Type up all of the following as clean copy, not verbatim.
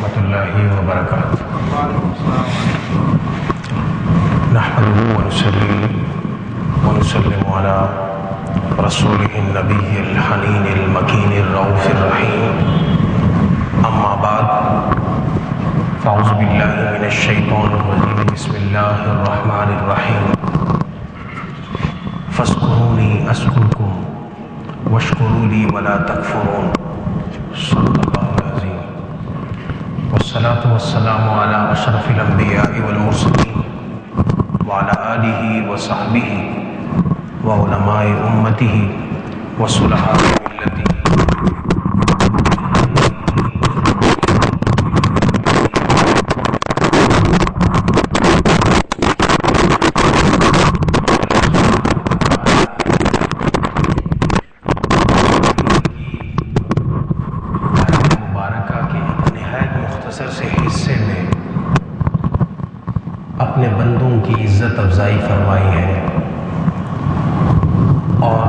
ورحمۃ اللہ وبرکاتہ۔ نحمده ونصلي ونسلم على رسوله النبي الحنين المكين الرؤوف الرحيم، اما بعد فاعوذ بالله من الشيطان الرجيم، بسم الله الرحمن الرحيم، فاذكروني اذكركم واشكروا لي ولا تكفرون، صدق الله العظيم، والصلاة والسلام على اشرف الانبياء والمرسلين وعلى آلہ وصحبہ وعلماء امتہ وصلحاء ملتہ۔ مبارکہ کے نہایت مختصر سے حصے میں اپنے بندوں کی عزت افزائی فرمائی ہے اور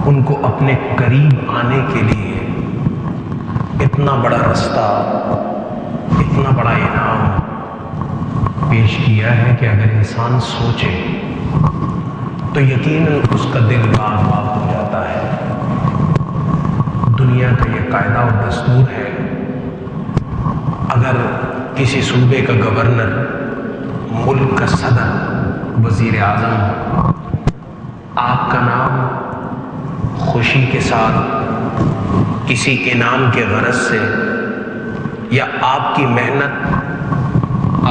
ان کو اپنے قریب آنے کے لیے اتنا بڑا رستہ، اتنا بڑا انعام پیش کیا ہے کہ اگر انسان سوچے تو یقیناً اس کا دل باغ باغ ہو جاتا ہے۔ دنیا کا یہ قاعدہ اور دستور ہے، اگر کسی صوبے کا گورنر، ملک کا صدر، وزیر اعظم آپ کا نام خوشی کے ساتھ کسی انعام کے غرض سے یا آپ کی محنت،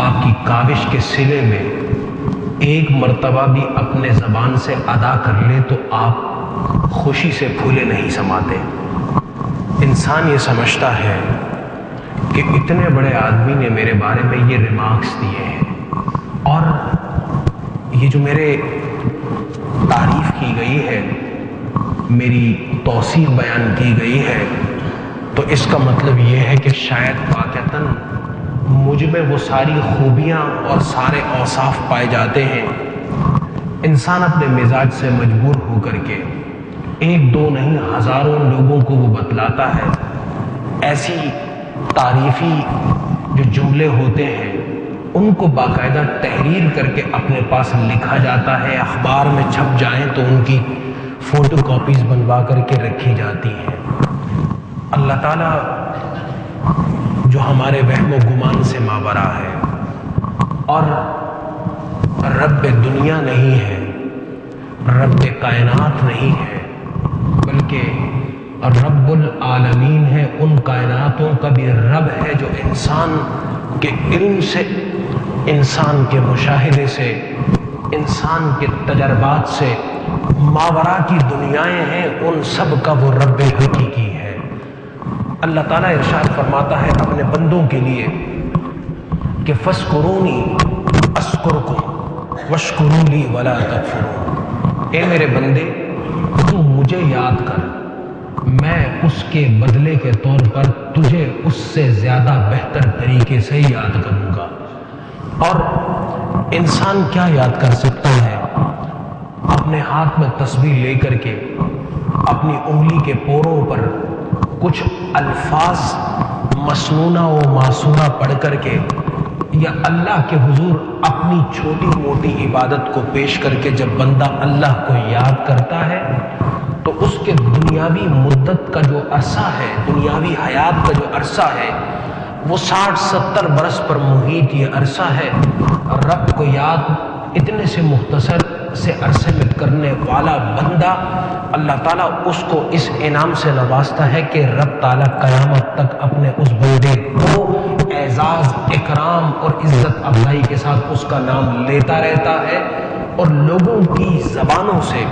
آپ کی کاوش کے صلے میں ایک مرتبہ بھی اپنے زبان سے ادا کر لے تو آپ خوشی سے پھولے نہیں سماتے۔ انسان یہ سمجھتا ہے کہ اتنے بڑے آدمی نے میرے بارے میں یہ ریمارکس دیے ہیں اور یہ جو میرے تعریف کی گئی ہے، میری توصیف بیان کی گئی ہے، تو اس کا مطلب یہ ہے کہ شاید واقعتاً مجھ میں وہ ساری خوبیاں اور سارے اوصاف پائے جاتے ہیں۔ انسان اپنے مزاج سے مجبور ہو کر کے ایک دو نہیں ہزاروں لوگوں کو وہ بتلاتا ہے۔ ایسی تعریفی جو جملے ہوتے ہیں ان کو باقاعدہ تحریر کر کے اپنے پاس لکھا جاتا ہے، اخبار میں چھپ جائیں تو ان کی فوٹو کاپیز بنوا کر کے رکھی جاتی ہیں۔ اللہ تعالیٰ جو ہمارے وہم و گمان سے ماورا ہے اور رب دنیا نہیں ہے، رب کائنات نہیں ہے، بلکہ رب العالمین ہے، ان کائناتوں کا بھی رب ہے جو انسان کے علم سے، انسان کے مشاہدے سے، انسان کے تجربات سے ماورا کی دنیایں ہیں، ان سب کا وہ رب حقیقی ہے۔ اللہ تعالیٰ ارشاد فرماتا ہے اپنے بندوں کے لیے کہ فَاذْكُرُونِي أَذْكُرْكُمْ وَاشْكُرُوا لِي وَلَا تَكْفُرُونَ، اے میرے بندے تو مجھے یاد کر، میں اس کے بدلے کے طور پر تجھے اس سے زیادہ بہتر طریقے سے یاد کروں گا۔ اور انسان کیا یاد کر سکتا ہے؟ اپنے ہاتھ میں تسبیح لے کر کے اپنی انگلی کے پوروں پر کچھ الفاظ مسنونہ و معصورہ پڑھ کر کے یا اللہ کے حضور اپنی چھوٹی موٹی عبادت کو پیش کر کے جب بندہ اللہ کو یاد کرتا ہے تو اس کے دنیاوی مدت کا جو عرصہ ہے، دنیاوی حیات کا جو عرصہ ہے، وہ 60-70 برس پر محیط یہ عرصہ ہے۔ رب کو یاد اتنے سے مختصر سے عرصے میں کرنے والا بندہ، اللہ تعالیٰ اس کو اس انعام سے نوازتا ہے کہ رب تعالیٰ قیامت تک اپنے اس بندے کو اعزاز، اکرام اور عزت افزائی کے ساتھ اس کا نام لیتا رہتا ہے اور لوگوں کی زبانوں سے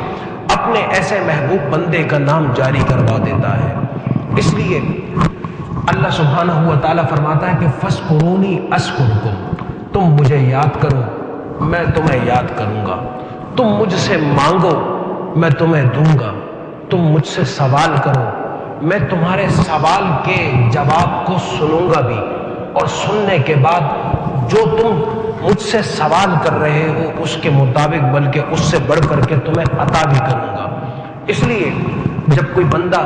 اپنے ایسے محبوب بندے کا نام جاری کروا دیتا ہے۔ اس لیے اللہ سبحانہ و تعالیٰ فرماتا ہے کہ فَاذْكُرُونِي أَذْكُرْكُمْ، تم مجھے یاد کرو میں تمہیں یاد کروں گا، تم مجھ سے مانگو میں تمہیں دوں گا، تم مجھ سے سوال کرو میں تمہارے سوال کے جواب کو سنوں گا بھی، اور سننے کے بعد جو تم مجھ سے سوال کر رہے ہو اس کے مطابق بلکہ اس سے بڑھ کر کے تمہیں عطا بھی کروں گا۔ اس لیے جب کوئی بندہ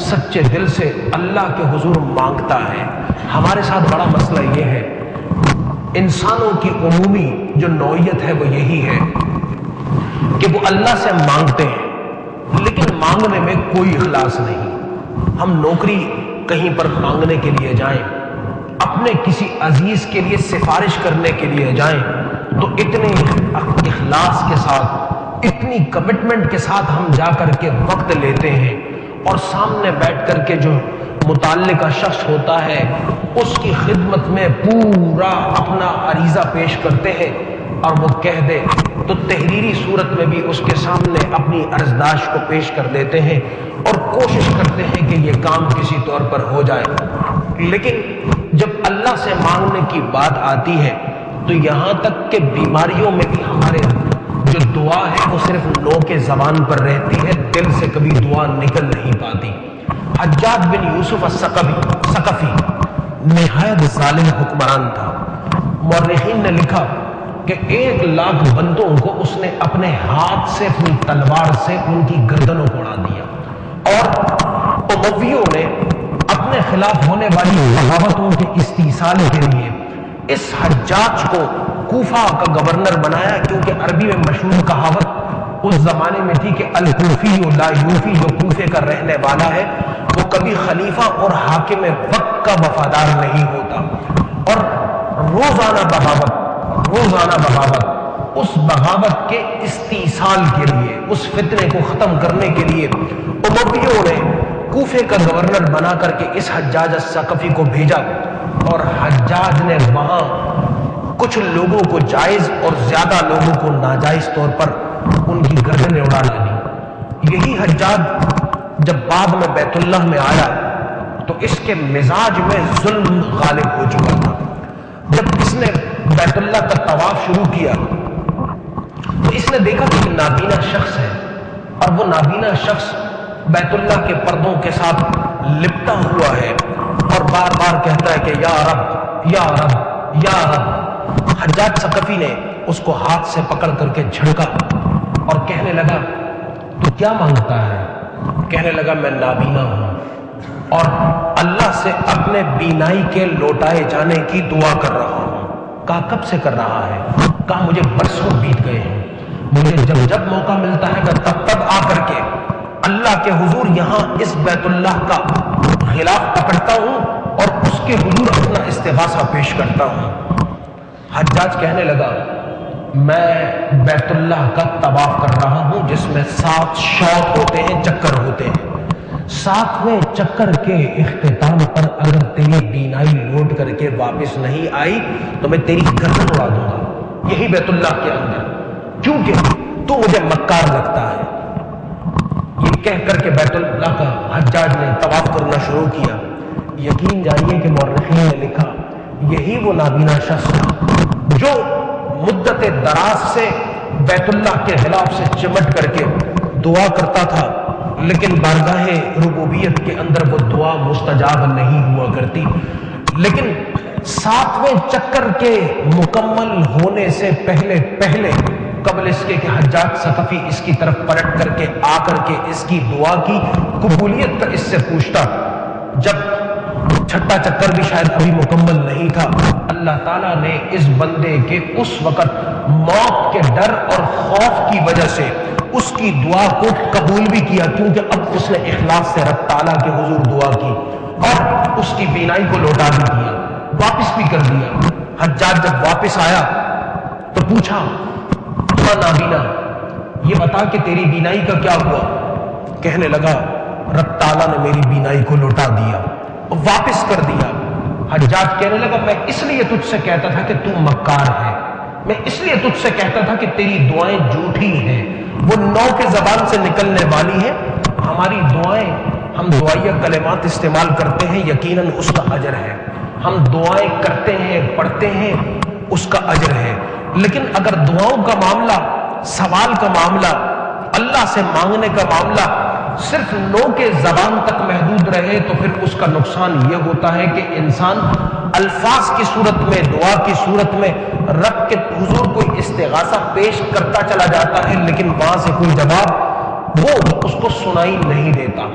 سچے دل سے اللہ کے حضور مانگتا ہے، ہمارے ساتھ بڑا مسئلہ یہ ہے، انسانوں کی عمومی جو نوعیت ہے وہ یہی ہے کہ وہ اللہ سے مانگتے ہیں لیکن مانگنے میں کوئی اخلاص نہیں۔ ہم نوکری کہیں پر مانگنے کے لیے جائیں، اپنے کسی عزیز کے لیے سفارش کرنے کے لیے جائیں تو اتنے اخلاص کے ساتھ، اتنی کمٹمنٹ کے ساتھ ہم جا کر کے وقت لیتے ہیں اور سامنے بیٹھ کر کے جو متعلقہ شخص ہوتا ہے اس کی خدمت میں پورا اپنا عریضہ پیش کرتے ہیں، اور وہ کہہ دے تو تحریری صورت میں بھی اس کے سامنے اپنی عرضداشت کو پیش کر دیتے ہیں اور کوشش کرتے ہیں کہ یہ کام کسی طور پر ہو جائے۔ لیکن جب اللہ سے مانگنے کی بات آتی ہے تو یہاں تک کہ بیماریوں میں بھی ہمارے جو دعا ہے وہ صرف لو کے زبان پر رہتی ہے، دل سے کبھی دعا نکل نہیں پاتی۔ حجاج بن یوسف الثقفی نہایت ظالم حکمران تھا۔ مورخین نے لکھا کہ 1,00,000 بندوں کو اس نے اپنے ہاتھ سے، اپنی تلوار سے ان کی گردنوں کو اڑا دیا، اور امویوں نے اپنے خلاف ہونے والی بغاوتوں کے استئصال کے لیے اس حجاج کو کوفہ کا گورنر بنایا، کیونکہ عربی میں مشہور کہاوت اس زمانے میں تھی کہ الکوفی لا یوفی، جو کوفے کا رہنے والا ہے وہ کبھی خلیفہ اور حاکم وقت کا وفادار نہیں ہوتا۔ اور روزانہ بغاوت اس بغاوت کے استئصال کے لیے، اس فتنے کو ختم کرنے کے لیے امویوں نے کوفے کا گورنر بنا کر کے اس حجاج الثقفی کو بھیجا، اور حجاج نے وہاں کچھ لوگوں کو جائز اور زیادہ لوگوں کو ناجائز طور پر ان کی گردنیں اڑا ڈالی۔ یہی حجاج جب بعد میں بیت اللہ میں آیا تو اس کے مزاج میں ظلم غالب ہو چکا تھا۔ جب اس نے بیت اللہ کا طواف شروع کیا تو اس نے دیکھا کہ ایک نابینا شخص ہے، اور وہ نابینا شخص بیت اللہ کے پردوں کے ساتھ لپٹا ہوا ہے اور بار بار کہتا ہے کہ یا رب یا رب یا رب۔ حجاج ثقفی نے اس کو ہاتھ سے پکڑ کر کے جھڑکا اور کہنے لگا تو کیا مانگتا ہے؟ کہنے لگا میں نابینا ہوں اور اللہ سے اپنے بینائی کے لوٹائے جانے کی دعا کر رہا ہوں۔ کہا کب سے کر رہا ہے؟ کہا مجھے برسوں بیت گئے ہیں، مجھے جب موقع ملتا ہے میں تب آ کر کے اللہ کے حضور یہاں اس بیت اللہ کا غلاف پکڑتا ہوں اور اس کے حضور اپنا استغاثہ پیش کرتا ہوں۔ حجاج کہنے لگا میں بیت اللہ کا طواف کر رہا ہوں جس میں 7 شوط ہوتے ہیں، چکر ہوتے ہیں۔ 7ویں چکر کے اختتام پر اگر تیری بینائی لوٹ کر کے واپس نہیں آئی تو میں تیری گردن اڑا دوں گا یہی بیت اللہ کے اندر، کیونکہ تو مجھے مکار لگتا ہے۔ یہ کہہ کر کے بیت اللہ کا حجاج نے طواف کرنا شروع کیا۔ یقین جانیے کہ مورخین نے لکھا یہی وہ نابینا شخص تھا جو مدت دراز سے بیت اللہ کے غلاف سے چمٹ کر کے دعا کرتا تھا، لیکن بارگاہ ربوبیت کے اندر وہ دعا مستجاب نہیں ہوا کرتی۔ لیکن 7ویں چکر کے مکمل ہونے سے پہلے قبل اس کے کہ حجاج ثقفی اس کی طرف پلٹ کر کے آ کر کے اس کی دعا کی قبولیت کا اس سے پوچھتا، جب 6واں چکر بھی شاید ابھی مکمل نہیں تھا، اللہ تعالیٰ نے اس بندے کے اس وقت موت کے ڈر اور خوف کی وجہ سے اس کی دعا کو قبول بھی کیا، کیونکہ اب اس نے اخلاص سے رب تعالیٰ کے حضور دعا کی اور اس کی بینائی کو لوٹا بھی دیا، واپس بھی کر دیا۔ حجاج جب واپس آیا تو پوچھا نابینا یہ بتا کہ تیری بینائی کا کیا ہوا؟ کہنے لگا رب تعالیٰ نے میری بینائی کو لوٹا دیا، واپس کر دیا۔ حجاج کہنے لگا میں اس لیے تجھ سے کہتا تھا کہ تو مکار ہے، میں اس لیے تجھ سے کہتا تھا کہ تیری دعائیں جھوٹی ہیں، وہ نو کے زبان سے نکلنے والی ہیں۔ ہماری دعائیں، ہم دعائیہ کلمات استعمال کرتے ہیں، یقیناً اس کا اجر ہے، ہم دعائیں کرتے ہیں، پڑھتے ہیں، اس کا اجر ہے۔ لیکن اگر دعاؤں کا معاملہ، سوال کا معاملہ، اللہ سے مانگنے کا معاملہ صرف نو کے زبان تک محدود رہے تو پھر اس کا نقصان یہ ہوتا ہے کہ انسان الفاظ کی صورت میں، دعا کی صورت میں رب کے حضور کوئی استغاثہ پیش کرتا چلا جاتا ہے، لیکن وہاں سے کوئی جواب وہ اس کو سنائی نہیں دیتا،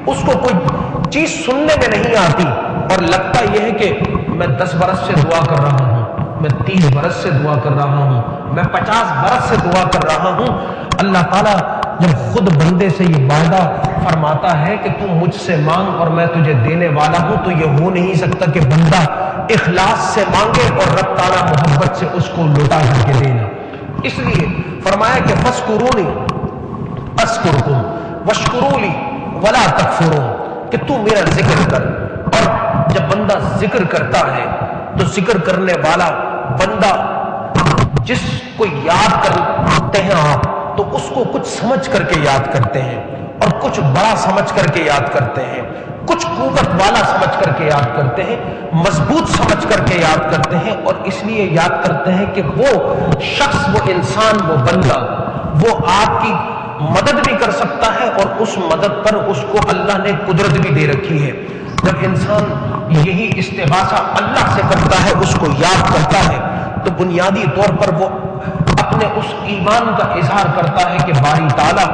اس کو کوئی چیز سننے میں نہیں آتی، اور لگتا یہ ہے کہ میں 10 برس سے دعا کر رہا ہوں، میں 30 برس سے دعا کر رہا ہوں، میں 50 برس سے دعا کر رہا ہوں۔ اللہ تعالیٰ جب خود بندے سے یہ وعدہ فرماتا ہے کہ تو مجھ سے مانگ اور میں تجھے دینے والا ہوں، تو یہ ہو نہیں سکتا کہ بندہ اخلاص سے مانگے اور رب تعالیٰ محبت سے اس کو لوٹا کر کے دینا۔ اس لیے فرمایا کہ فَاسْكُرُونِي أَسْكُرْكُمْ وَاشْكُرُوا لِي وَلَا تَكْفُرُونَ، کہ تو میرا ذکر کر۔ اور جب بندہ ذکر کرتا ہے تو ذکر کرنے والا بندہ جس کو یاد کرتے ہیں آپ تو اس کو کچھ سمجھ کر کے یاد کرتے ہیں، اور کچھ بڑا سمجھ کر کے یاد کرتے ہیں، کچھ قوت والا سمجھ کر کے یاد کرتے ہیں، مضبوط سمجھ کر کے یاد کرتے ہیں، اور اس لیے یاد کرتے ہیں کہ وہ شخص، وہ انسان، وہ بندہ، وہ آپ کی مدد بھی کر سکتا ہے، اور اس مدد پر اس کو اللہ نے قدرت بھی دے رکھی ہے۔ جب انسان یہی استغاثہ اللہ سے کرتا ہے، اس کو یاد کرتا ہے، تو بنیادی طور پر وہ اپنے اس ایمان کا اظہار کرتا ہے کہ باری تعالیٰ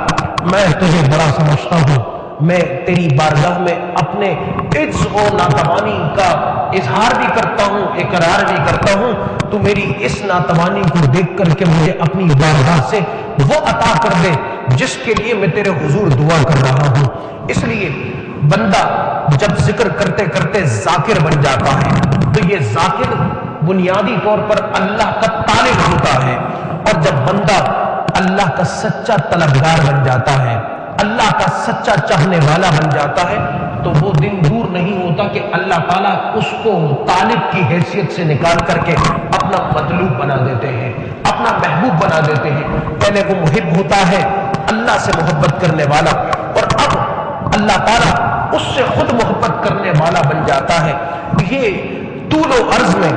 میں تجھے بڑا سمجھتا ہوں، میں تیری بارگاہ میں اپنے عجز و ناتوانی کا اظہار بھی کرتا ہوں، اقرار بھی کرتا ہوں، تو میری اس ناتوانی کو دیکھ کر کے مجھے اپنی بارگاہ سے وہ عطا کر دے جس کے لیے میں تیرے حضور دعا کر رہا ہوں۔ اس لیے بندہ جب ذکر کرتے کرتے ذاکر بن جاتا ہے تو یہ ذاکر بنیادی طور پر اللہ کا طالب ہوتا ہے، اور جب بندہ اللہ کا سچا طلبگار بن جاتا ہے، اللہ کا سچا چاہنے والا بن جاتا ہے، تو وہ دن دور نہیں ہوتا کہ اللہ تعالیٰ اس کو طالب کی حیثیت سے نکال کر کے اپنا مطلوب بنا دیتے ہیں، اپنا محبوب بنا دیتے ہیں۔ پہلے وہ محب ہوتا ہے، اللہ سے محبت کرنے والا، اور اب اللہ تعالیٰ اس سے خود محبت کرنے والا بن جاتا ہے۔ یہ طول و عرض میں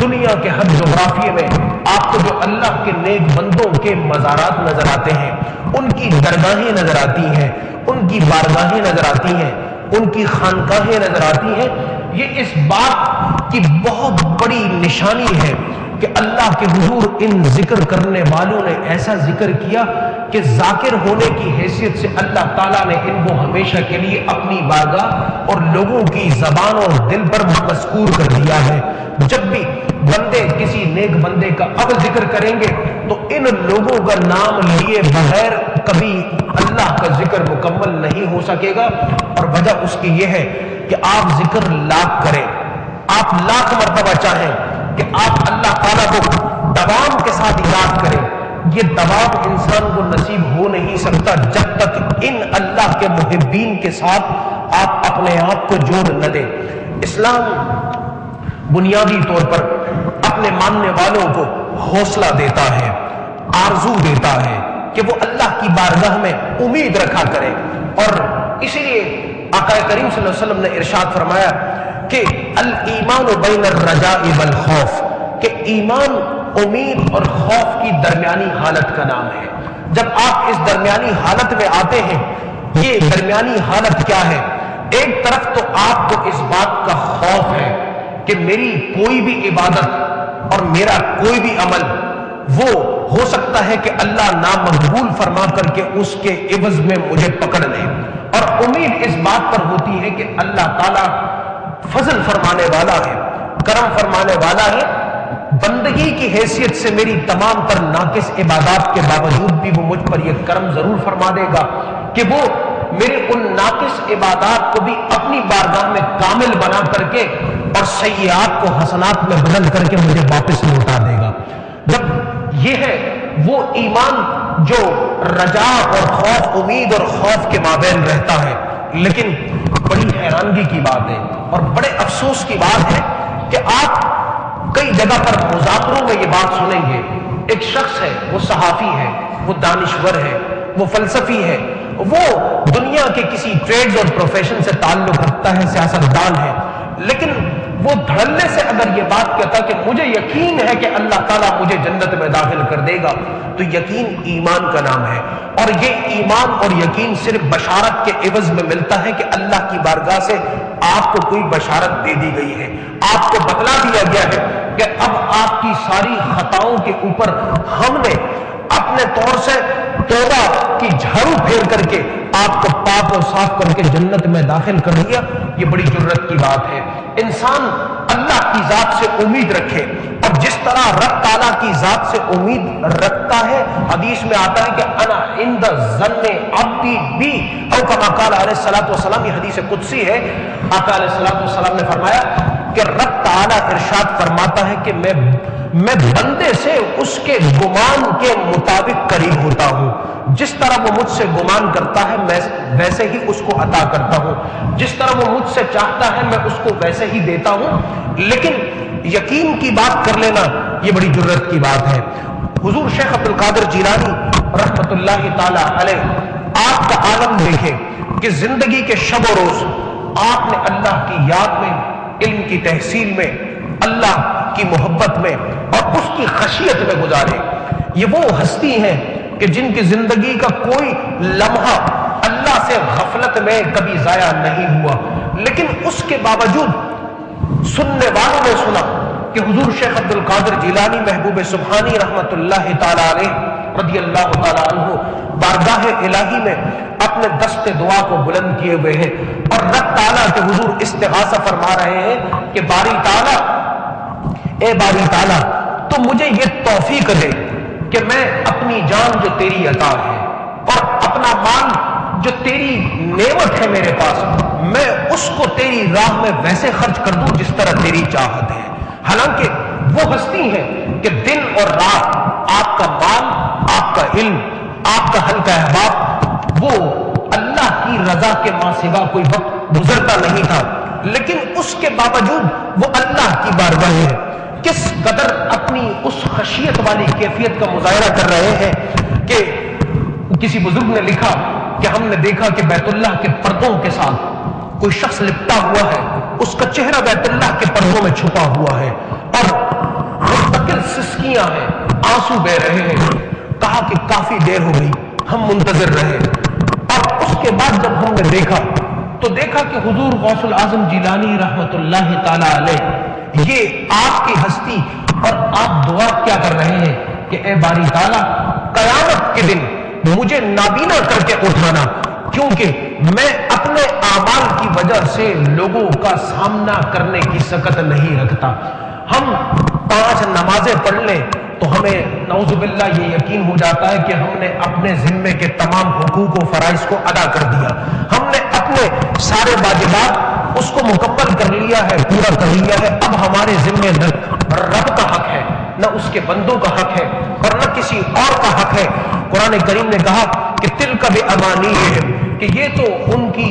دنیا کے ہر جغرافیے میں آپ کو جو اللہ کے نیک بندوں کے مزارات نظر آتے ہیں، ان کی درگاہیں نظر آتی ہیں، ان کی بارگاہیں نظر آتی ہیں، ان کی خانقاہیں نظر آتی ہیں، یہ اس بات کی بہت بڑی نشانی ہے کہ اللہ کے حضور ان ذکر کرنے والوں نے ایسا ذکر کیا کہ ذاکر ہونے کی حیثیت سے اللہ تعالیٰ نے ان کو ہمیشہ کے لیے اپنی بارگاہ اور لوگوں کی زبان اور دل پر مذکور کر دیا ہے۔ جب بھی بندے کسی نیک بندے کا اب ذکر کریں گے تو ان لوگوں کا نام لیے بغیر کبھی اللہ کا ذکر مکمل نہیں ہو سکے گا، اور وجہ اس کی یہ ہے کہ آپ ذکر لاکھ کریں، آپ لاکھ مرتبہ چاہیں کہ آپ اللہ تعالیٰ کو دوام کے ساتھ یاد کریں، یہ دوام انسان کو نصیب ہو نہیں سکتا جب تک ان اللہ کے محبین کے ساتھ آپ اپنے آپ کو جوڑ نہ دیں۔ اسلام بنیادی طور پر اپنے ماننے والوں کو حوصلہ دیتا ہے، آرزو دیتا ہے کہ وہ اللہ کی بارگاہ میں امید رکھا کرے، اور اسی لیے آقا کریم صلی اللہ علیہ وسلم نے ارشاد فرمایا کہ الایمان بین الرجاء والخوف، کہ ایمان امید اور خوف کی درمیانی حالت کا نام ہے۔ جب آپ اس درمیانی حالت میں آتے ہیں، یہ درمیانی حالت کیا ہے؟ ایک طرف تو آپ کو اس بات کا خوف ہے کہ میری کوئی بھی عبادت اور میرا کوئی بھی عمل وہ ہو سکتا ہے کہ اللہ نامقبول فرما کر کے اس کے عوض میں مجھے پکڑ لے، اور امید اس بات پر ہوتی ہے کہ اللہ تعالیٰ فضل فرمانے والا ہے، کرم فرمانے والا ہے، بندگی کی حیثیت سے میری تمام تر ناقص عبادات کے باوجود بھی وہ مجھ پر یہ کرم ضرور فرما دے گا کہ وہ میرے ان ناقص عبادات کو بھی اپنی بارگاہ میں کامل بنا کر کے اور سیئات کو حسنات میں بدل کر کے مجھے واپس لوٹا دے گا۔ جب یہ ہے وہ ایمان جو رجا اور خوف، امید اور خوف کے مابین رہتا ہے، لیکن بڑی حیرانگی کی بات ہے اور بڑے افسوس کی بات ہے کہ آپ کئی جگہ پر مذاکروں میں یہ بات سنیں گے، ایک شخص ہے، وہ صحافی ہے، وہ دانشور ہے، وہ فلسفی ہے، وہ دنیا کے کسی ٹریڈز اور پروفیشن سے تعلق رکھتا ہے، سیاستدان ہے، لیکن وہ دھڑلے سے اگر یہ بات کہتا کہ مجھے یقین ہے کہ اللہ تعالیٰ مجھے جنت میں داخل کر دے گا، تو یقین ایمان کا نام ہے، اور یہ ایمان اور یقین صرف بشارت کے عوض میں ملتا ہے کہ اللہ کی بارگاہ سے آپ کو کوئی بشارت دے دی گئی ہے، آپ کو بتلا دیا گیا ہے کہ اب آپ کی ساری خطاؤں کے اوپر ہم نے اپنے طور سے توبہ کی جھاڑو پھیر کر کے آپ کو پاک اور صاف کر کے جنت میں داخل کر دیا۔ یہ بڑی جرت کی بات ہے۔ انسان اللہ کی ذات سے امید رکھے اور جس طرح رب تعالیٰ کی ذات سے امید رکھتا ہے، حدیث میں آتا ہے کہ انا عند ظن عبدی بی، او کما قال علیہ الصلوۃ والسلام، یہ حدیث قدسی ہے۔ آقا علیہ الصلوۃ والسلام نے فرمایا کہ رب تعالیٰ ارشاد فرماتا ہے کہ میں بندے سے اس کے گمان کے مطابق قریب ہوتا ہوں، جس طرح وہ مجھ سے گمان کرتا ہے میں ویسے ہی اس کو عطا کرتا ہوں، جس طرح وہ مجھ سے چاہتا ہے میں اس کو ویسے ہی دیتا ہوں۔ لیکن یقین کی بات کر لینا یہ بڑی جرت کی بات ہے۔ حضور شیخ عبد القادر جیلانی رحمت اللہ تعالی علیہ، آپ کا عالم دیکھیں کہ زندگی کے شب و روز آپ نے اللہ کی یاد میں، علم کی تحصیل میں، اللہ کی محبت میں اور اس کی خشیت میں گزارے۔ یہ وہ ہستی ہیں کہ جن کی زندگی کا کوئی لمحہ اللہ سے غفلت میں کبھی ضائع نہیں ہوا، لیکن اس کے باوجود سننے والوں نے سنا کہ حضور شیخ عبد القادر جیلانی محبوب سبحانی رحمت اللہ تعالی علیہ رضی اللہ تعالی عنہ بارگاہ الہی میں اپنے دست دعا کو بلند کیے ہوئے ہیں اور رب تعالیٰ کے حضور استغاثہ فرما رہے ہیں کہ باری تعالیٰ، اے باری تعالیٰ تو مجھے یہ توفیق دے کہ میں اپنی جان جو تیری عطا ہے اور اپنا مال جو تیری نعمت ہے میرے پاس، میں اس کو تیری راہ میں ویسے خرچ کر دوں جس طرح تیری چاہت ہے۔ حالانکہ وہ ہستی ہے کہ دن اور رات آپ کا مال، آپ کا علم، آپ کا حلقہ احباب، وہ اللہ کی رضا کے ماں سوا کوئی وقت گزرتا نہیں تھا، لیکن اس کے باوجود وہ اللہ کی بارگاہ ہے کس قدر اپنی اس خشیت والی کیفیت کا مظاہرہ کر رہے ہیں کہ کسی بزرگ نے لکھا کہ ہم نے دیکھا کہ بیت اللہ کے پردوں کے ساتھ کوئی شخص لپٹا ہوا ہے، اس کا چہرہ بیت اللہ کے پردوں میں چھپا ہوا ہے اور مستقل سسکیاں ہیں، آنسو بہ رہے ہیں۔ کہا کہ کافی دیر ہو گئی، ہم منتظر رہے اور اس کے بعد جب ہم نے دیکھا تو دیکھا کہ حضور غوث العظم جیلانی رحمت اللہ تعالی علیہ، یہ آپ کی ہستی اور آپ دعا کیا کر رہے ہیں کہ اے باری تعالیٰ قیامت کے دن مجھے نابینا کر کے اٹھانا، کیونکہ میں اپنے اعمال کی وجہ سے لوگوں کا سامنا کرنے کی سکت نہیں رکھتا۔ ہم 5 نمازیں پڑھ لیں تو ہمیں نعوذ باللہ یہ یقین ہو جاتا ہے کہ ہم نے اپنے ذمے کے تمام حقوق و فرائض کو ادا کر دیا، ہم نے اپنے سارے واجبات اس کو مکمل کر لیا ہے، پورا کر لیا ہے۔ اب ہمارے ذمے نہ رب کا حق ہے، نہ اس کے بندوں کا حق ہے اور نہ کسی اور کا حق ہے۔ قرآن کریم نے کہا کہ تلک بامانیہم، کہ یہ تو ان کی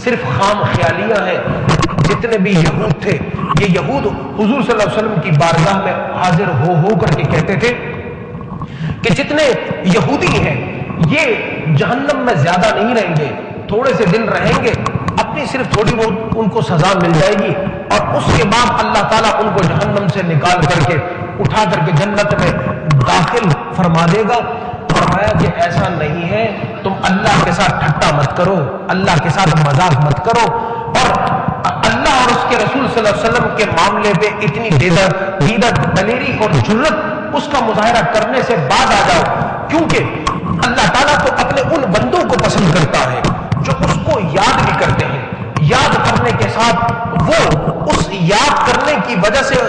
صرف خام خیالیاں ہیں۔ جتنے بھی یہود تھے، یہ یہود حضور صلی اللہ علیہ وسلم کی بارگاہ میں حاضر ہو کر کے کہتے تھے کہ جتنے یہودی ہیں یہ جہنم میں زیادہ نہیں رہیں گے، تھوڑے سے دن رہیں گے، اپنی صرف تھوڑی بہت ان کو سزا مل جائے گی اور اس کے بعد اللہ تعالیٰ ان کو جہنم سے نکال کر کے اٹھا کر کے جنت میں داخل فرما دے گا۔ فرمایا کہ ایسا نہیں ہے، تم اللہ کے ساتھ ٹھٹا مت کرو، اللہ کے ساتھ مذاق مت کرو اور اللہ اور اس کے رسول صلی اللہ علیہ وسلم کے معاملے پہ اتنی دیدہ دلیری اور جرت اس کا مظاہرہ کرنے سے بعد آ جاؤ، کیونکہ اللہ تعالیٰ تو اپنے ان بندوں کو پسند کرتا ہے جو اس کو یاد بھی کرتے ہیں۔ یاد کرنے کے ساتھ وہ اس یاد کرنے کی وجہ سے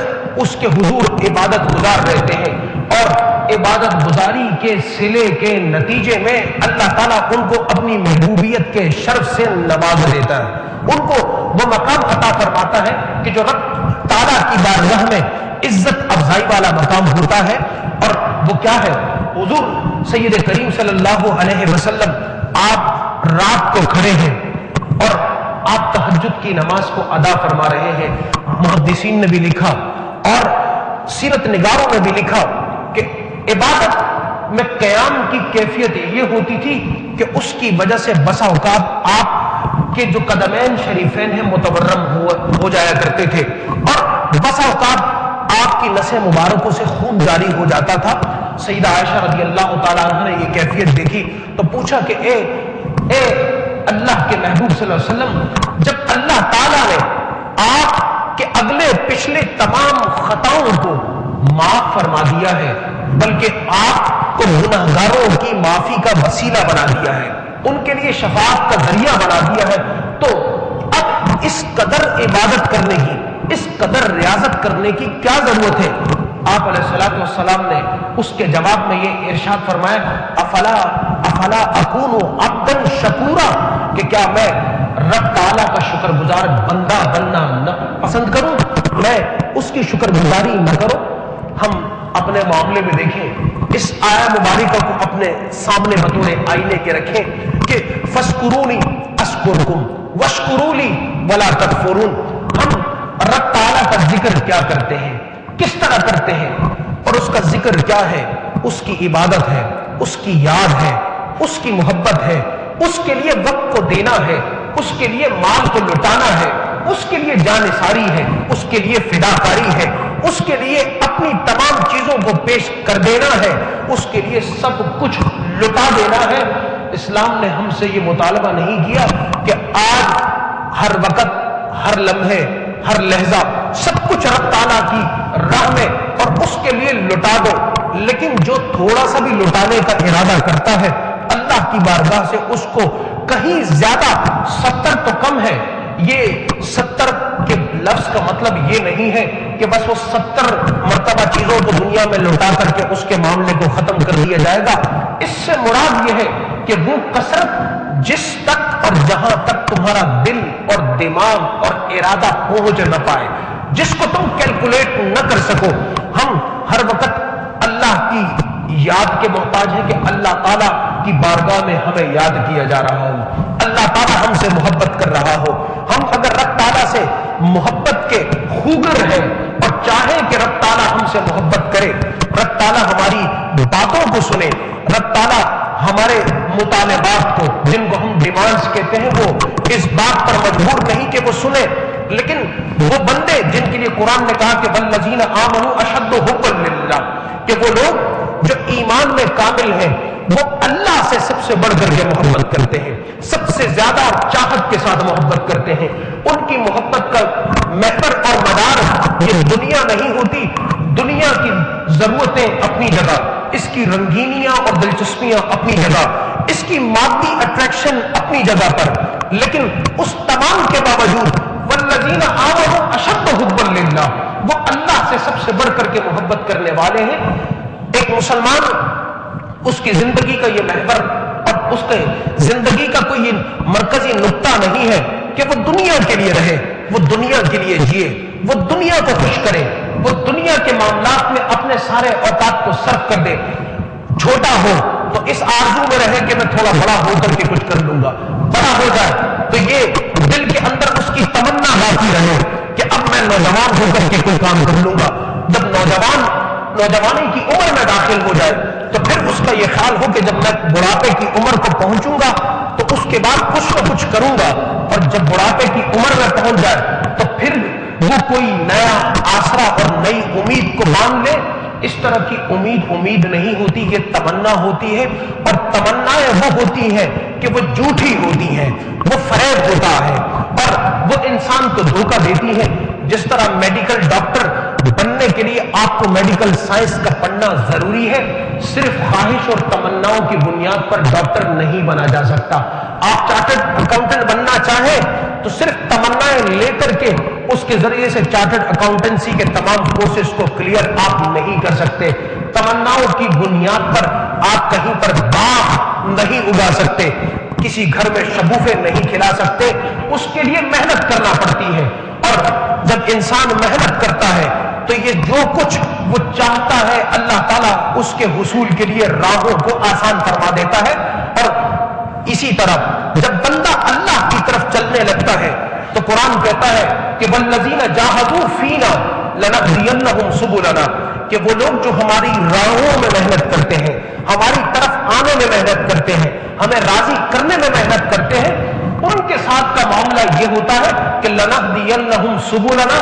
اس کے حضور عبادت گزار رہتے ہیں اور عبادت گزاری کے صلے کے نتیجے میں اللہ تعالیٰ ان کو اپنی محبوبیت کے شرف سے نواز دیتا ہے، ان کو وہ مقام عطا فرماتا ہے کہ جو رب تعالیٰ کی بارگاہ میں عزت افزائی والا مقام ہوتا ہے۔ اور وہ کیا ہے؟ حضور سید کریم صلی اللہ علیہ وسلم آپ رات کو کھڑے ہیں اور آپ تہجد کی نماز کو ادا فرما رہے ہیں۔ محدثین نے بھی لکھا اور سیرت نگاروں نے بھی لکھا کہ عبادت میں قیام کی کیفیت یہ ہوتی تھی کہ اس کی وجہ سے بسا اوقات آپ کے جو قدمین شریفین ہیں متورم ہو جایا کرتے تھے اور بسا اوقات آپ کی نسیں مبارکوں سے خون جاری ہو جاتا تھا۔ سیدہ عائشہ رضی اللہ تعالیٰ عنہ نے یہ کیفیت دیکھی تو پوچھا کہ اے اللہ کے محبوب صلی اللہ علیہ وسلم، جب اللہ تعالیٰ نے آپ کے اگلے پچھلے تمام خطاؤں کو معاف فرما دیا ہے، بلکہ آپ کو گناہگاروں کی معافی کا وسیلہ بنا دیا ہے، ان کے لیے شفاعت کا ذریعہ بنا دیا ہے، تو اب اس قدر عبادت کرنے کی، اس قدر ریاضت کرنے کی کیا ضرورت ہے؟ آپ علیہ السلام نے اس کے جواب میں یہ ارشاد فرمایا، افلا اکون عبدا شکورا، کہ کیا میں رب تعالیٰ کا شکر گزار بندہ بننا نہ پسند کروں، میں اس کی شکر گزاری نہ کروں؟ ہم اپنے معاملے میں دیکھیں، اس آیا مبارکہ کو اپنے سامنے بطور آئینے کے رکھیں کہ فَاسْكُرُونِي أَسْكُرْكُمْ وَاشْكُرُوا لِي وَلَا تَكْفُرُونَ۔ ہم رب تعالیٰ کا ذکر کیا کرتے ہیں، کس طرح کرتے ہیں، اور اس کا ذکر کیا ہے؟ اس کی عبادت ہے، اس کی یاد ہے، اس کی محبت ہے، اس کے لیے وقت کو دینا ہے، اس کے لیے مال کو لٹانا ہے، اس کے لیے جانثاری ہے، اس کے لیے فداکاری ہے، اس کے لیے اپنی تمام چیزوں کو پیش کر دینا ہے، اس کے لیے سب کچھ لٹا دینا ہے۔ اسلام نے ہم سے یہ مطالبہ نہیں کیا کہ آج ہر وقت، ہر لمحے، ہر لہجہ سب کچھ رب تعالیٰ کی راہ میں اور اس کے لیے لٹا دو، لیکن جو تھوڑا سا بھی لٹانے کا ارادہ کرتا ہے اللہ کی بارگاہ سے اس کو کہیں زیادہ 70 تو کم ہے۔ یہ 70 کے لفظ کا مطلب یہ نہیں ہے کہ بس وہ 70 مرتبہ چیزوں کو دنیا میں لوٹا کر کے اس کے معاملے کو ختم کر دیا جائے گا۔ اس سے مراد یہ ہے کہ وہ کثرت جس تک اور جہاں تک تمہارا دل اور دماغ اور ارادہ پہنچ نہ پائے، جس کو تم کیلکولیٹ نہ کر سکو۔ ہم ہر وقت اللہ کی یاد کے محتاج ہیں کہ اللہ تعالیٰ کی بارگاہ میں ہمیں یاد کیا جا رہا ہو، اللہ تعالیٰ ہم سے محبت کر رہا ہو۔ ہم اگر رب تعالیٰ سے محبت کے خوگر ہیں اور چاہیں کہ رب تعالیٰ ہم سے محبت کرے، رب تعالیٰ ہماری باتوں کو سنے، رب تعالیٰ ہمارے مطالبات کو، جن کو ہم ڈیمانڈز کہتے ہیں، وہ اس بات پر مجبور نہیں کہ وہ سنے، لیکن وہ بندے جن کے لیے قرآن نے کہا کہ والذین آمنوا اشد حبا للہ، کہ وہ لوگ جو ایمان میں کامل ہیں وہ اللہ سے سب سے بڑھ کر کے محبت کرتے ہیں، سب سے زیادہ چاہت کے ساتھ محبت کرتے ہیں۔ ان کی محبت کا محور اور مدار یہ دنیا نہیں ہوتی، دنیا کی ضرورتیں اپنی جگہ، اس کی رنگینیاں اور دلچسپیاں اپنی جگہ، اس کی مادی اٹریکشن اپنی جگہ پر، لیکن اس تمام کے باوجود والذین آمنوا اشد حبا للہ، وہ اللہ سے سب سے بڑھ کر کے محبت کرنے والے ہیں۔ ایک مسلمان، اس کی زندگی کا یہ محور اور اس کے زندگی کا کوئی یہ مرکزی نقطہ نہیں ہے کہ وہ دنیا کے لیے رہے، وہ دنیا کے لیے جیے، وہ دنیا کو خوش کرے، وہ دنیا کے معاملات میں اپنے سارے اوقات کو صرف کر دے۔ چھوٹا ہو تو اس آرزو میں رہے کہ میں تھوڑا بڑا ہو کر کے کچھ کر لوں گا، بڑا ہو جائے تو یہ دل کے اندر اس کی تمنا باقی رہے کہ اب میں نوجوان ہو کر کے کوئی کام کر لوں گا۔ جب نوجوانی کی عمر میں داخل ہو جائے تو پھر اس کا یہ خیال ہو کہ جب میں بڑھاپے کی عمر کو پہنچوں گا تو اس کے بعد کچھ نہ کچھ کروں گا، اور جب بڑھاپے کی عمر میں پہنچ جائے تو پھر وہ کوئی نیا آسرا اور نئی امید کو مان لے۔ اس طرح کی امید نہیں ہوتی، یہ تمنا ہوتی ہے، اور تمنائیں وہ ہوتی ہیں کہ وہ جھوٹی ہوتی ہیں، وہ فریب ہوتا ہے اور وہ انسان کو دھوکہ دیتی ہے۔ جس طرح میڈیکل ڈاکٹر بننے کے لیے آپ کو میڈیکل سائنس کا پڑھنا ضروری ہے، صرف خواہش اور تمناؤں کی بنیاد پر ڈاکٹر نہیں بنا جا سکتا۔ آپ چارٹرڈ اکاؤنٹنٹ بننا چاہیں تو صرف تمنائیں لے کر کے اس کے ذریعے سے چارٹرڈ اکاؤنٹنسی کے تمام کورسز کو کلیئر آپ نہیں کر سکتے۔ تمناؤں کی بنیاد پر آپ کہیں پر باغ نہیں اگا سکتے، کسی گھر میں شگوفے نہیں کھلا سکتے، اس کے لیے محنت کرنا پڑتی ہے۔ اور جب انسان محنت کرتا ہے تو یہ جو کچھ وہ چاہتا ہے اللہ تعالیٰ اس کے حصول کے لیے راہوں کو آسان فرما دیتا ہے۔ اور اسی طرح جب بندہ اللہ کی طرف چلنے لگتا ہے تو قرآن کہتا ہے کہ والذین جاہدوا فینا لنہدینہم سبلنا، کہ وہ لوگ جو ہماری راہوں میں محنت کرتے ہیں، ہماری طرف آنے میں محنت کرتے ہیں، ہمیں راضی کرنے میں محنت کرتے ہیں، ان کے ساتھ کا معاملہ یہ ہوتا ہے کہ لنہدینہم سبلنا،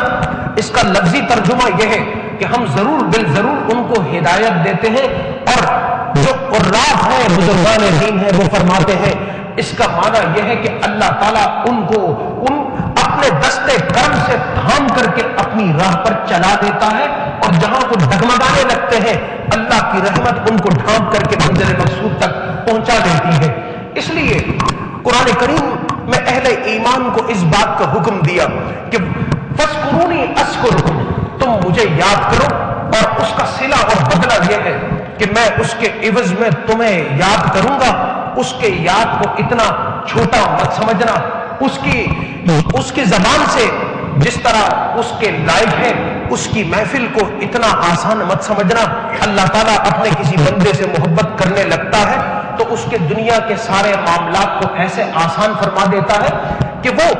اس کا لفظی ترجمہ یہ ہے کہ ہم ضرور بالضرور ان کو ہدایت دیتے ہیں۔ اور جو قراء ہیں، بزرگان دین ہیں، وہ فرماتے ہیں اس کا معنی یہ ہے کہ اللہ تعالیٰ ان کو اپنے دستے کرم سے تھام کر کے اپنی راہ پر چلا دیتا ہے، اور جہاں وہ ڈگمگانے لگتے ہیں اللہ کی رحمت ان کو ڈھانپ کر کے منزل مقصود تک پہنچا دیتی ہے۔ اس لیے قرآن کریم میں اہل ایمان کو اس بات کا حکم دیا کہ فَاذْكُرُونِي أَذْكُرْكُمْ، تم مجھے یاد کرو، اور اس کا صلہ اور بدلہ یہ ہے کہ میں اس کے عوض میں تمہیں یاد کروں گا۔ اس کے یاد کو اتنا چھوٹا مت سمجھنا، اس کی زبان سے جس طرح اس کے لائق ہے اس کی محفل کو اتنا آسان مت سمجھنا۔ اللہ تعالیٰ اپنے کسی بندے سے محبت کرنے لگتا ہے تو اس کے دنیا کے سارے معاملات کو ایسے آسان فرما دیتا ہے کہ وہ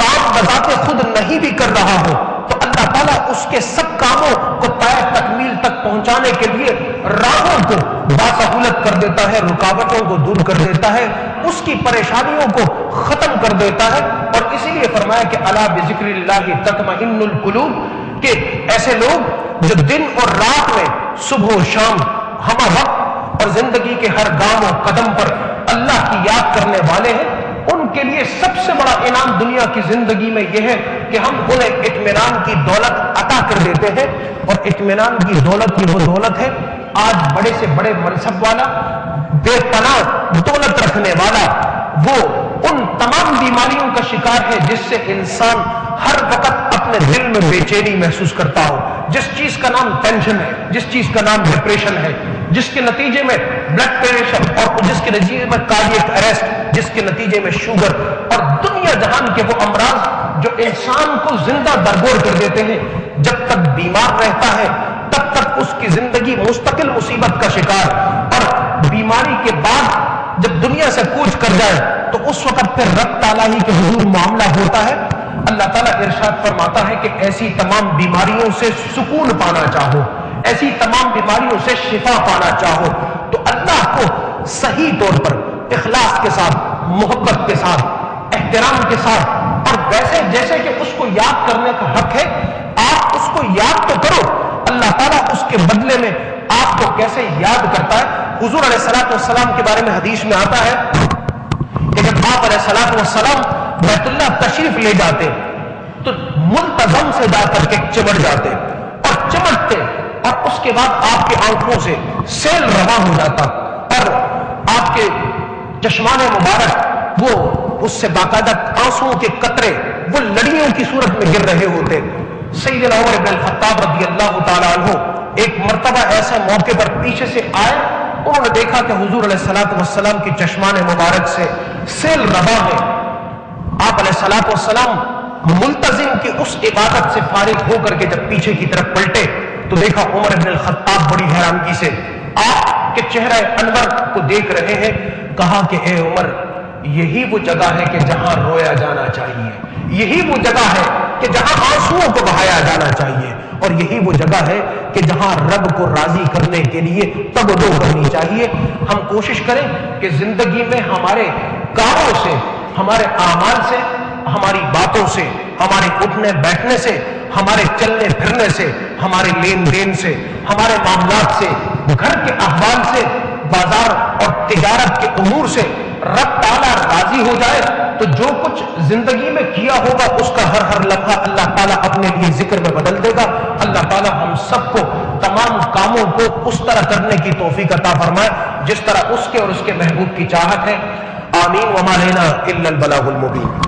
کام بذات خود نہیں بھی کر رہا ہو تو اللہ تعالیٰ اس کے سب کاموں کو پائے تکمیل تک پہنچانے کے لیے راہوں کو باسہولت کر دیتا ہے، رکاوٹوں کو دور کر دیتا ہے، اس کی پریشانیوں کو ختم کر دیتا ہے۔ اور اسی لیے فرمایا کہ الا بذکر اللہ تطمئن القلوب، کہ ایسے لوگ جو دن اور رات میں صبح و شام ہمہ وقت اور زندگی کے ہر گام و قدم پر اللہ کی یاد کرنے والے ہیں، ان کے لیے سب سے بڑا انعام دنیا کی زندگی میں یہ ہے کہ ہم انہیں اطمینان کی دولت عطا کر دیتے ہیں۔ اور اطمینان کی دولت یہ وہ دولت ہے، آج بڑے سے بڑے منصب والا، بے پناہ دولت رکھنے والا، وہ ان تمام بیماریوں کا شکار ہے جس سے انسان ہر وقت اپنے دل میں بے چینی محسوس کرتا ہو، جس چیز کا نام ٹینشن ہے، جس چیز کا نام ڈپریشن ہے، جس کے نتیجے میں بلڈ پریشر، اور جس کے نتیجے میں کارڈیک اریسٹ، جس کے نتیجے میں شوگر اور دنیا جہان کے وہ امراض جو انسان کو زندہ درگور کر دیتے ہیں۔ جب تک بیمار رہتا ہے تب تک اس کی زندگی مستقل مصیبت کا شکار، اور بیماری کے بعد جب دنیا سے کوچ کر جائے تو اس وقت پھر رب تعالیٰ ہی کے حضور معاملہ ہوتا ہے۔ اللہ تعالیٰ ارشاد فرماتا ہے کہ ایسی تمام بیماریوں سے سکون پانا چاہو، ایسی تمام بیماریوں سے شفا پانا چاہو تو اللہ کو صحیح طور پر اخلاص کے ساتھ، محبت کے ساتھ، احترام کے ساتھ، اور ویسے جیسے کہ اس کو یاد کرنے کا حق ہے آپ اس کو یاد تو کرو۔ اللہ تعالیٰ اس کے بدلے میں آپ کو کیسے یاد کرتا ہے؟ حضور علیہ الصلوۃ والسلام کے بارے میں حدیث میں آتا ہے کہ جب آپ علیہ الصلوۃ والسلام بیت اللہ تشریف لے جاتے تو منتظم سے جا کر کے چمٹ جاتے اور چمٹتے، اور اس کے بعد آپ کی آنکھوں سے سیل رواں ہو جاتا، اور آپ کے چشمان مبارک وہ اس سے باقاعدہ آنسوؤں کے قطرے وہ لڑیوں کی صورت میں گر رہے ہوتے۔ سیدنا عمر بن الخطاب رضی اللہ تعالیٰ عنہ ایک مرتبہ ایسے موقع پر پیچھے سے آئے، انہوں نے دیکھا کہ حضور علیہ الصلوۃ والسلام کی چشمان مبارک سے سیل رواں ہے۔ آپ علیہ الصلوۃ والسلام ملتزم کی اس عبادت سے فارغ ہو کر کے جب پیچھے کی طرف پلٹے تو دیکھا عمر بن الخطاب بڑی حیرانگی سے آپ کے چہرہ انور کو دیکھ رہے ہیں۔ کہا کہ اے عمر، یہی وہ جگہ ہے کہ جہاں رویا جانا چاہیے، یہی وہ جگہ ہے کہ جہاں آنسوؤں کو بہایا جانا چاہیے، اور یہی وہ جگہ ہے کہ جہاں رب کو راضی کرنے کے لیے تبدو کرنی چاہیے۔ ہم کوشش کریں کہ زندگی میں ہمارے کاموں سے، ہمارے اعمال سے، ہماری باتوں سے، ہمارے اٹھنے بیٹھنے سے، ہمارے چلنے پھرنے سے، ہمارے لین دین سے، ہمارے معاملات سے، گھر کے احوال سے، بازار اور تجارت کے امور سے رب تعالیٰ راضی ہو جائے تو جو کچھ زندگی میں کیا ہوگا اس کا ہر ہر لمحہ اللہ تعالیٰ اپنے لیے ذکر میں بدل دے گا۔ اللہ تعالیٰ ہم سب کو تمام کاموں کو اس طرح کرنے کی توفیق عطا فرمائے جس طرح اس کے اور اس کے محبوب کی چاہت ہے۔ آمین۔ وما لینا الا البلاغ المبین۔